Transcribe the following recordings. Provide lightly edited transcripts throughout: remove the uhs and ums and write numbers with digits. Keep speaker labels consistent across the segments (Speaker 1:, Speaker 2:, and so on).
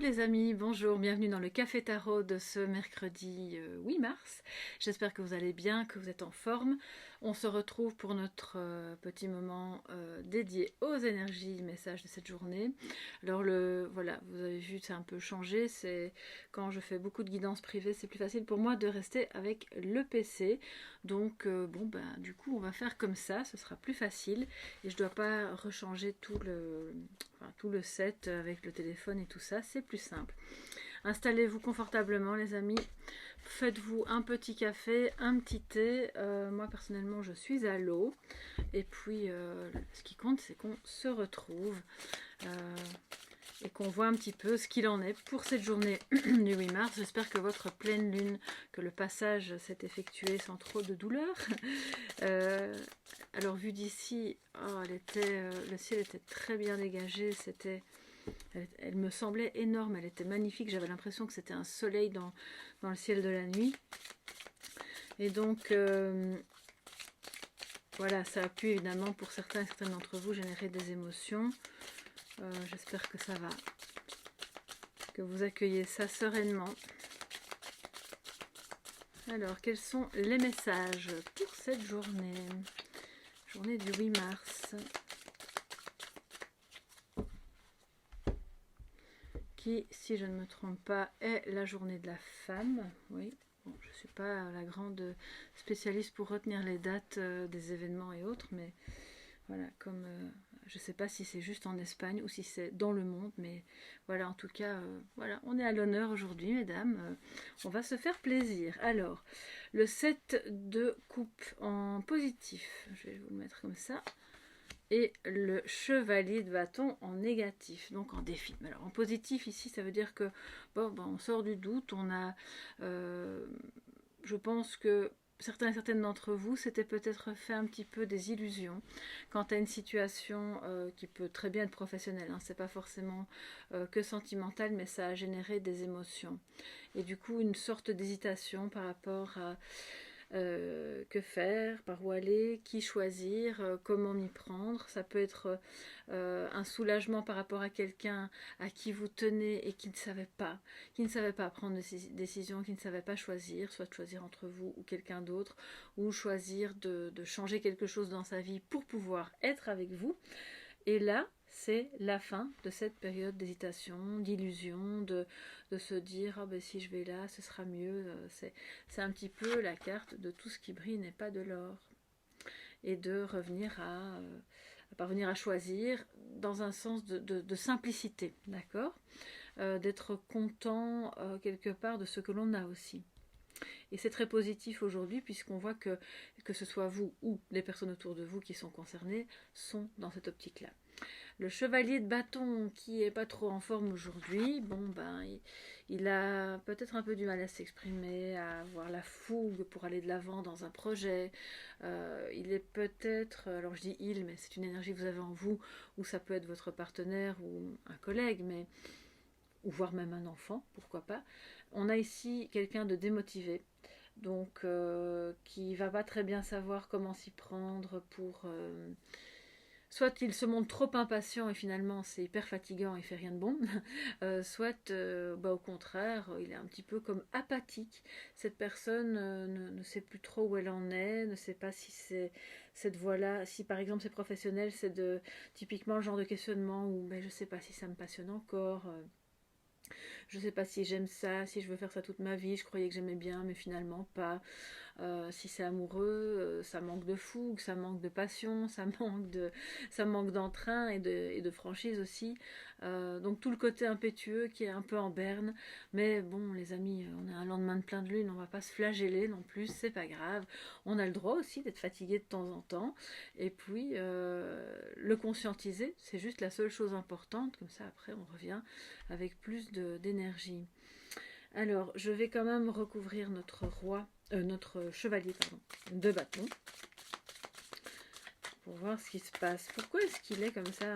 Speaker 1: les amis, bonjour, bienvenue dans le Café Tarot de ce mercredi 8 mars. J'espère que vous allez bien, que vous êtes en forme. On se retrouve pour notre petit moment dédié aux énergies, messages de cette journée. Alors voilà, vous avez vu, c'est un peu changé. C'est quand je fais beaucoup de guidance privée, c'est plus facile pour moi de rester avec le PC. Donc du coup, on va faire comme ça, ce sera plus facile et je dois pas rechanger tout le set avec le téléphone et tout ça, c'est plus simple. Installez-vous confortablement les amis, faites-vous un petit café, un petit thé. Moi personnellement je suis à l'eau et puis ce qui compte c'est qu'on se retrouve et qu'on voit un petit peu ce qu'il en est pour cette journée du 8 mars. J'espère que votre pleine lune, que le passage s'est effectué sans trop de douleur. Alors vu d'ici, le ciel était très bien dégagé, elle me semblait énorme, elle était magnifique, j'avais l'impression que c'était un soleil dans le ciel de la nuit. Et donc voilà, ça a pu évidemment pour certains et certaines d'entre vous générer des émotions. J'espère que ça va, que vous accueillez ça sereinement. Alors, quels sont les messages pour cette journée du 8 mars, qui, si je ne me trompe pas, est la journée de la femme. Oui, bon, je ne suis pas la grande spécialiste pour retenir les dates des événements et autres, mais voilà, comme je ne sais pas si c'est juste en Espagne ou si c'est dans le monde, mais voilà, en tout cas, voilà, on est à l'honneur aujourd'hui, mesdames. On va se faire plaisir. Alors, le 7 de coupe en positif, je vais vous le mettre comme ça, et le chevalier de bâton en négatif, donc en défi. Alors, en positif, ici, ça veut dire que, on sort du doute, on a, je pense que certains et certaines d'entre vous s'étaient peut-être fait un petit peu des illusions quant à une situation qui peut très bien être professionnelle, hein. C'est pas forcément que sentimental, mais ça a généré des émotions. Et du coup, une sorte d'hésitation par rapport à que faire, par où aller, qui choisir, comment m'y prendre. Ça peut être un soulagement par rapport à quelqu'un à qui vous tenez et qui ne savait pas prendre des décisions, qui ne savait pas choisir, soit de choisir entre vous ou quelqu'un d'autre, ou choisir de changer quelque chose dans sa vie pour pouvoir être avec vous. Et là, c'est la fin de cette période d'hésitation, d'illusion, de se dire ah ben si je vais là, ce sera mieux. C'est un petit peu la carte de tout ce qui brille n'est pas de l'or. Et de revenir à parvenir à choisir dans un sens de simplicité, d'accord, d'être content quelque part de ce que l'on a aussi. Et c'est très positif aujourd'hui puisqu'on voit que ce soit vous ou les personnes autour de vous qui sont concernées sont dans cette optique-là. Le chevalier de bâton qui est pas trop en forme aujourd'hui, il a peut-être un peu du mal à s'exprimer, à avoir la fougue pour aller de l'avant dans un projet. Il est peut-être, alors je dis il, mais c'est une énergie que vous avez en vous, ou ça peut être votre partenaire ou un collègue, ou voire même un enfant, pourquoi pas. On a ici quelqu'un de démotivé, donc qui va pas très bien savoir comment s'y prendre pour... soit il se montre trop impatient et finalement c'est hyper fatigant et fait rien de bon, soit au contraire il est un petit peu comme apathique. Cette personne ne sait plus trop où elle en est, ne sait pas si c'est cette voie-là, si par exemple c'est professionnel, c'est typiquement le genre de questionnement où je sais pas si ça me passionne encore. Je sais pas si j'aime ça, si je veux faire ça toute ma vie, je croyais que j'aimais bien, mais finalement pas. Si c'est amoureux, ça manque de fougue, ça manque de passion, ça manque d'entrain et de franchise aussi. Donc tout le côté impétueux qui est un peu en berne. Mais bon, les amis, on a un lendemain de plein de lune, on va pas se flageller non plus, c'est pas grave. On a le droit aussi d'être fatigué de temps en temps. Et puis, le conscientiser, c'est juste la seule chose importante. Comme ça, après, on revient avec plus d'énergie. Alors, je vais quand même recouvrir notre chevalier de bâton pour voir ce qui se passe. Pourquoi est-ce qu'il est comme ça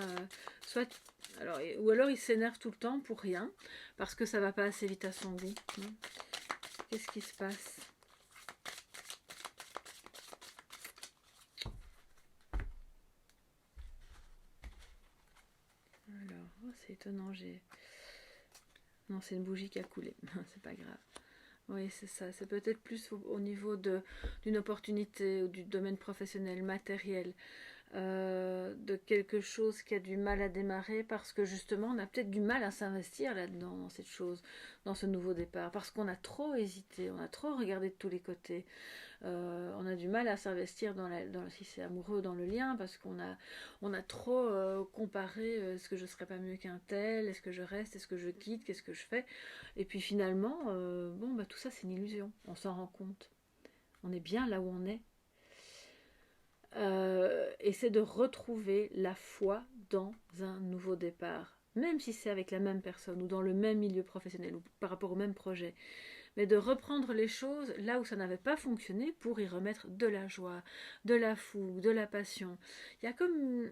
Speaker 1: ou alors il s'énerve tout le temps pour rien, parce que ça va pas assez vite à son goût. Qu'est-ce qui se passe? Alors, c'est étonnant, j'ai Non, c'est une bougie qui a coulé. C'est pas grave. Oui, c'est ça. C'est peut-être plus au niveau d'une opportunité ou du domaine professionnel, matériel. De quelque chose qui a du mal à démarrer parce que justement on a peut-être du mal à s'investir là-dedans, dans cette chose, dans ce nouveau départ, parce qu'on a trop hésité, on a trop regardé de tous les côtés, on a du mal à s'investir si c'est amoureux dans le lien, parce on a trop comparé, est-ce que je serais pas mieux qu'un tel, est-ce que je reste, est-ce que je quitte, qu'est-ce que je fais, et puis finalement bon bah tout ça c'est une illusion, on s'en rend compte, on est bien là où on est. Et c'est de retrouver la foi dans un nouveau départ, même si c'est avec la même personne ou dans le même milieu professionnel ou par rapport au même projet, mais de reprendre les choses là où ça n'avait pas fonctionné pour y remettre de la joie, de la fougue, de la passion. Il y a comme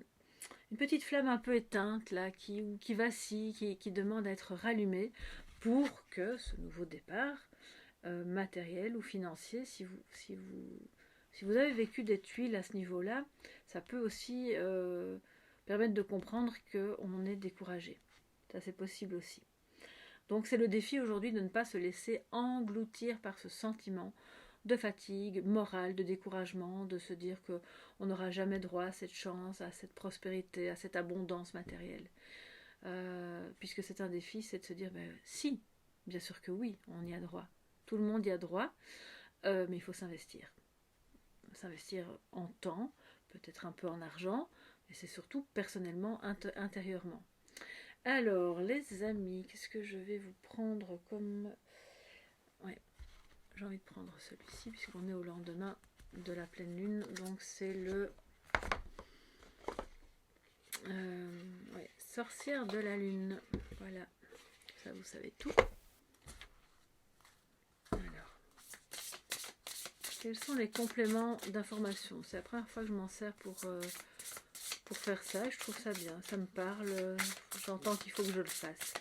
Speaker 1: une petite flamme un peu éteinte là qui vacille, qui demande à être rallumée pour que ce nouveau départ matériel ou financier, si vous avez vécu des tuiles à ce niveau-là, ça peut aussi permettre de comprendre qu'on est découragé. Ça, c'est possible aussi. Donc, c'est le défi aujourd'hui de ne pas se laisser engloutir par ce sentiment de fatigue morale, de découragement, de se dire qu'on n'aura jamais droit à cette chance, à cette prospérité, à cette abondance matérielle. Puisque c'est un défi, c'est de se dire, si, bien sûr que oui, on y a droit. Tout le monde y a droit, mais il faut s'investir. S'investir en temps, peut-être un peu en argent, mais c'est surtout personnellement, intérieurement. Alors, les amis, qu'est-ce que je vais vous prendre comme... Ouais, j'ai envie de prendre celui-ci, puisqu'on est au lendemain de la pleine lune, donc c'est le... ouais, sorcière de la lune. Voilà, ça vous savez tout. Quels sont les compléments d'information? C'est la première fois que je m'en sers pour faire ça. Je trouve ça bien, ça me parle. J'entends qu'il faut que je le fasse.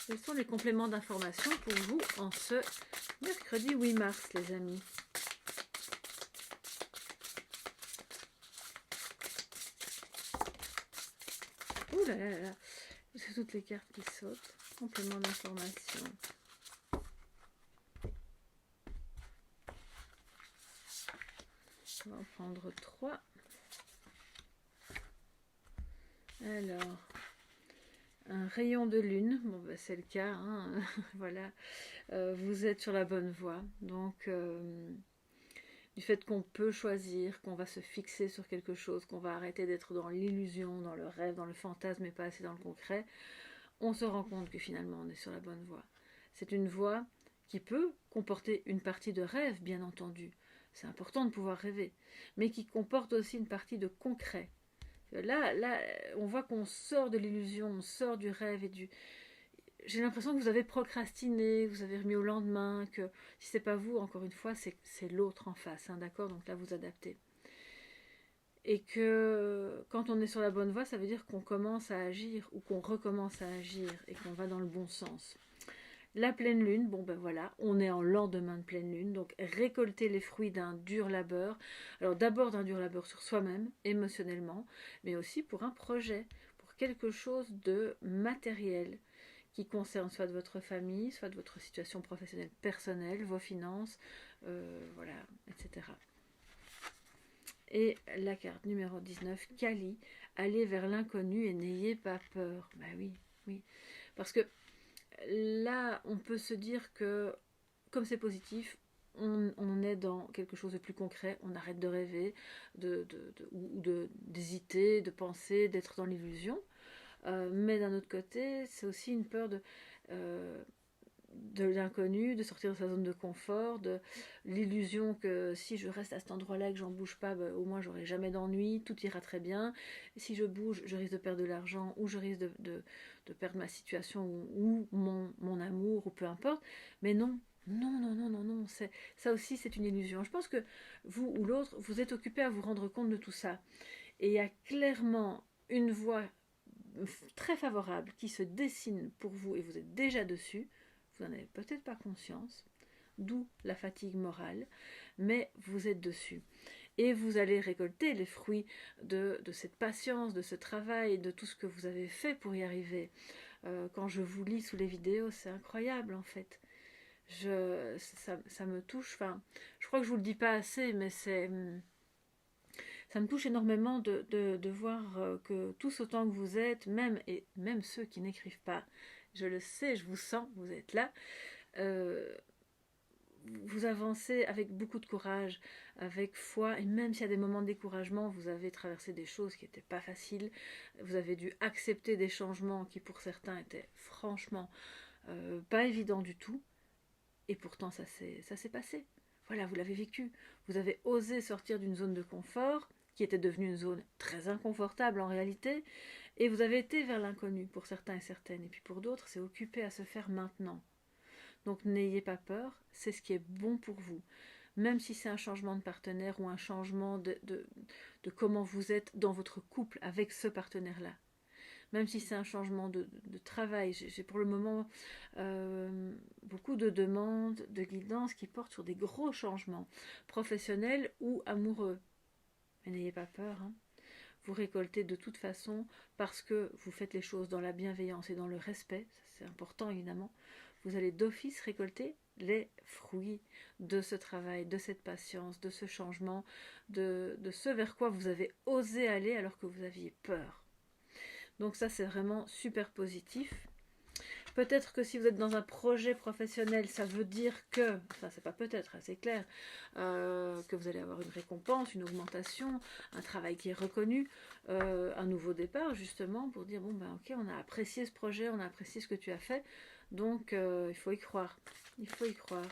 Speaker 1: Quels sont les compléments d'information pour vous en ce mercredi 8 mars, les amis? Ouh là là là là, c'est toutes les cartes qui sautent. Compléments d'information. On va en prendre 3. Alors, un rayon de lune, bon bah c'est le cas, hein. Voilà, vous êtes sur la bonne voie, donc du fait qu'on peut choisir, qu'on va se fixer sur quelque chose, qu'on va arrêter d'être dans l'illusion, dans le rêve, dans le fantasme et pas assez dans le concret, on se rend compte que finalement on est sur la bonne voie. C'est une voie qui peut comporter une partie de rêve, bien entendu, c'est important de pouvoir rêver, mais qui comporte aussi une partie de concret. Là, on voit qu'on sort de l'illusion, on sort du rêve et du... J'ai l'impression que vous avez procrastiné, vous avez remis au lendemain, que si c'est pas vous, encore une fois, c'est l'autre en face, hein, d'accord? Donc là, vous adaptez. Et que quand on est sur la bonne voie, ça veut dire qu'on commence à agir ou qu'on recommence à agir et qu'on va dans le bon sens. La pleine lune, bon ben voilà, on est en lendemain de pleine lune, donc récolter les fruits d'un dur labeur. Alors d'abord d'un dur labeur sur soi-même, émotionnellement, mais aussi pour un projet, pour quelque chose de matériel qui concerne soit de votre famille, soit de votre situation professionnelle personnelle, vos finances, voilà, etc. Et la carte numéro 19, Kali, allez vers l'inconnu et n'ayez pas peur. Bah oui, oui, parce que là, on peut se dire que, comme c'est positif, on est dans quelque chose de plus concret, on arrête de rêver, d'hésiter, de penser, d'être dans l'illusion. Mais d'un autre côté, c'est aussi une peur de l'inconnu, de sortir de sa zone de confort, de l'illusion que si je reste à cet endroit-là et que j'en bouge pas, au moins j'aurai jamais d'ennui, tout ira très bien. Et si je bouge, je risque de perdre de l'argent ou je risque de perdre ma situation ou mon amour ou peu importe. Mais non, non, non, non, non, non, ça aussi c'est une illusion. Je pense que vous ou l'autre, vous êtes occupé à vous rendre compte de tout ça. Et il y a clairement une voie très favorable qui se dessine pour vous et vous êtes déjà dessus. Vous n'en avez peut-être pas conscience, d'où la fatigue morale, mais vous êtes dessus. Et vous allez récolter les fruits de cette patience, de ce travail, de tout ce que vous avez fait pour y arriver. quand je vous lis sous les vidéos, c'est incroyable en fait. Ça me touche, enfin, je crois que je vous le dis pas assez, mais ça me touche énormément de voir que tous autant que vous êtes, et même ceux qui n'écrivent pas, je le sais, je vous sens, vous êtes là, euh, vous avancez avec beaucoup de courage, avec foi, et même s'il y a des moments de découragement, vous avez traversé des choses qui n'étaient pas faciles, vous avez dû accepter des changements qui pour certains étaient franchement pas évidents du tout, et pourtant ça s'est passé. Voilà, vous l'avez vécu, vous avez osé sortir d'une zone de confort, qui était devenue une zone très inconfortable en réalité, et vous avez été vers l'inconnu pour certains et certaines, et puis pour d'autres, c'est occupé à se faire maintenant. Donc n'ayez pas peur, c'est ce qui est bon pour vous. Même si c'est un changement de partenaire ou un changement de comment vous êtes dans votre couple avec ce partenaire-là. Même si c'est un changement de travail. J'ai pour le moment beaucoup de demandes, de guidance qui portent sur des gros changements professionnels ou amoureux. Mais n'ayez pas peur, hein. Vous récoltez de toute façon parce que vous faites les choses dans la bienveillance et dans le respect, c'est important évidemment, vous allez d'office récolter les fruits de ce travail, de cette patience, de ce changement, de ce vers quoi vous avez osé aller alors que vous aviez peur. Donc ça c'est vraiment super positif. Peut-être que si vous êtes dans un projet professionnel, ça veut dire que, enfin c'est pas peut-être, c'est clair, que vous allez avoir une récompense, une augmentation, un travail qui est reconnu, un nouveau départ justement pour dire bon ben ok, on a apprécié ce projet, on a apprécié ce que tu as fait, donc il faut y croire, il faut y croire.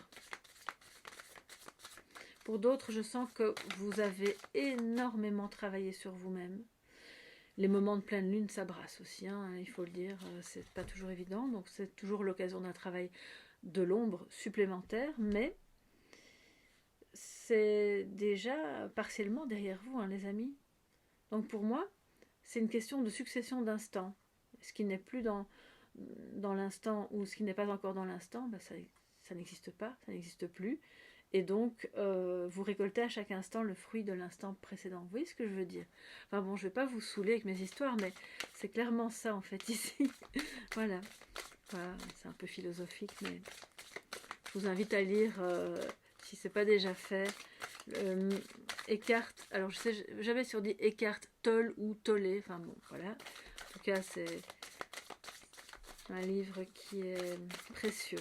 Speaker 1: Pour d'autres, je sens que vous avez énormément travaillé sur vous-même. Les moments de pleine lune, ça brasse aussi, hein, il faut le dire, c'est pas toujours évident, donc c'est toujours l'occasion d'un travail de l'ombre supplémentaire, mais c'est déjà partiellement derrière vous, hein, les amis. Donc pour moi, c'est une question de succession d'instants. Ce qui n'est plus dans l'instant ou ce qui n'est pas encore dans l'instant, ben ça n'existe pas, ça n'existe plus. Et donc, vous récoltez à chaque instant le fruit de l'instant précédent. Vous voyez ce que je veux dire? Enfin bon, je ne vais pas vous saouler avec mes histoires, mais c'est clairement ça en fait ici. Voilà. Voilà, c'est un peu philosophique, mais je vous invite à lire, si ce n'est pas déjà fait, Eckhart. Alors je sais jamais si on dit Eckhart Tolle ou Tolle. Enfin bon, voilà. En tout cas, c'est un livre qui est précieux.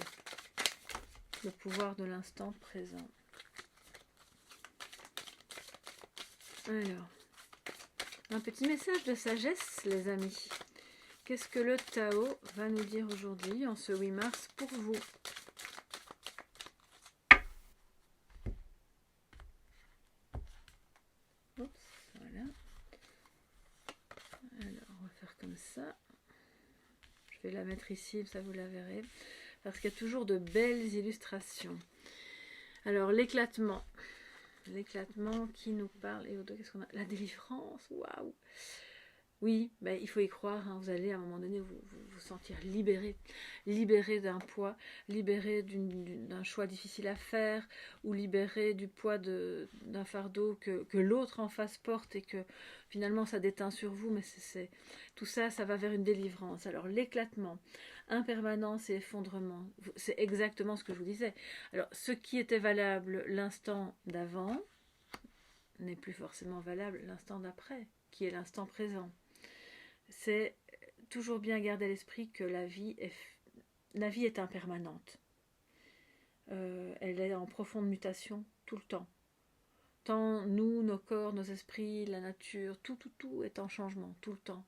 Speaker 1: Le pouvoir de l'instant présent. Alors, un petit message de sagesse, les amis. Qu'est-ce que le Tao va nous dire aujourd'hui, en ce 8 mars, pour vous? Oups, voilà. Alors, on va faire comme ça. Je vais la mettre ici, ça vous la verrez. Parce qu'il y a toujours de belles illustrations. Alors, l'éclatement. L'éclatement qui nous parle. Et qu'est-ce qu'on a? La délivrance, waouh! Oui, ben, il faut y croire, hein. Vous allez à un moment donné vous sentir libéré. Libéré d'un poids, libéré d'un choix difficile à faire, ou libéré du poids d'un fardeau que l'autre en face porte et que finalement ça déteint sur vous, mais tout ça, ça va vers une délivrance. Alors l'éclatement, impermanence et effondrement, c'est exactement ce que je vous disais. Alors ce qui était valable l'instant d'avant n'est plus forcément valable l'instant d'après, qui est l'instant présent. C'est toujours bien garder à l'esprit que la vie est impermanente. Elle est en profonde mutation tout le temps. Tant nous, nos corps, nos esprits, la nature, tout est en changement tout le temps.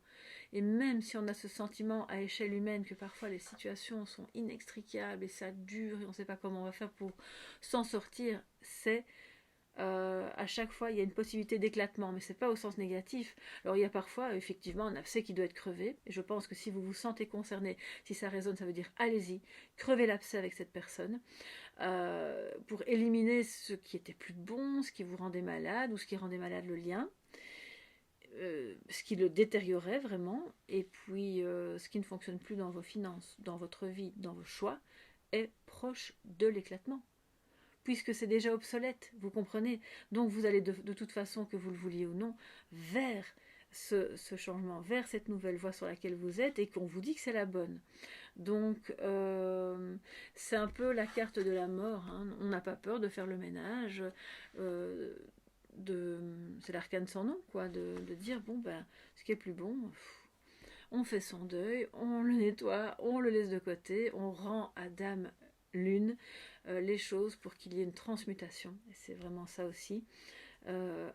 Speaker 1: Et même si on a ce sentiment à échelle humaine que parfois les situations sont inextricables et ça dure et on ne sait pas comment on va faire pour s'en sortir, c'est à chaque fois il y a une possibilité d'éclatement, mais c'est pas au sens négatif. Alors il y a parfois effectivement un abcès qui doit être crevé, et je pense que si vous vous sentez concerné, si ça résonne, ça veut dire allez-y, crevez l'abcès avec cette personne, pour éliminer ce qui était plus bon, ce qui vous rendait malade, ou ce qui rendait malade le lien, ce qui le détériorait vraiment, et puis ce qui ne fonctionne plus dans vos finances, dans votre vie, dans vos choix, est proche de l'éclatement. Puisque c'est déjà obsolète, vous comprenez? Donc vous allez de toute façon, que vous le vouliez ou non, vers ce changement vers cette nouvelle voie sur laquelle vous êtes et qu'on vous dit que c'est la bonne. Donc c'est un peu la carte de la mort, hein. On n'a pas peur de faire le ménage, c'est l'arcane sans nom, quoi, de dire bon ben ce qui est plus bon, on fait son deuil, on le nettoie, on le laisse de côté, on rend à Dame Lune les choses pour qu'il y ait une transmutation, et c'est vraiment ça aussi.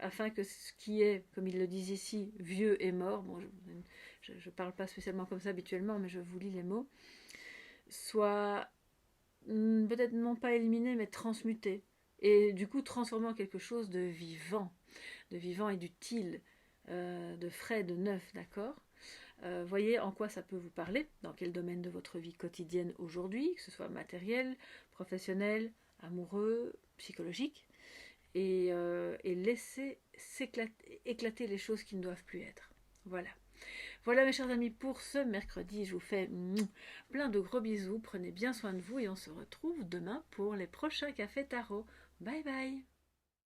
Speaker 1: Afin que ce qui est, comme ils le disent ici, vieux et mort, bon, je ne parle pas spécialement comme ça habituellement, mais je vous lis les mots, soit peut-être non pas éliminé, mais transmuté, et du coup transformé en quelque chose de vivant et d'utile, de frais, de neuf, d'accord. Voyez en quoi ça peut vous parler, dans quel domaine de votre vie quotidienne aujourd'hui, que ce soit matériel, professionnel, amoureux, psychologique, et laisser éclater les choses qui ne doivent plus être. Voilà. Voilà mes chers amis pour ce mercredi, je vous fais plein de gros bisous, prenez bien soin de vous et on se retrouve demain pour les prochains cafés tarot. Bye bye.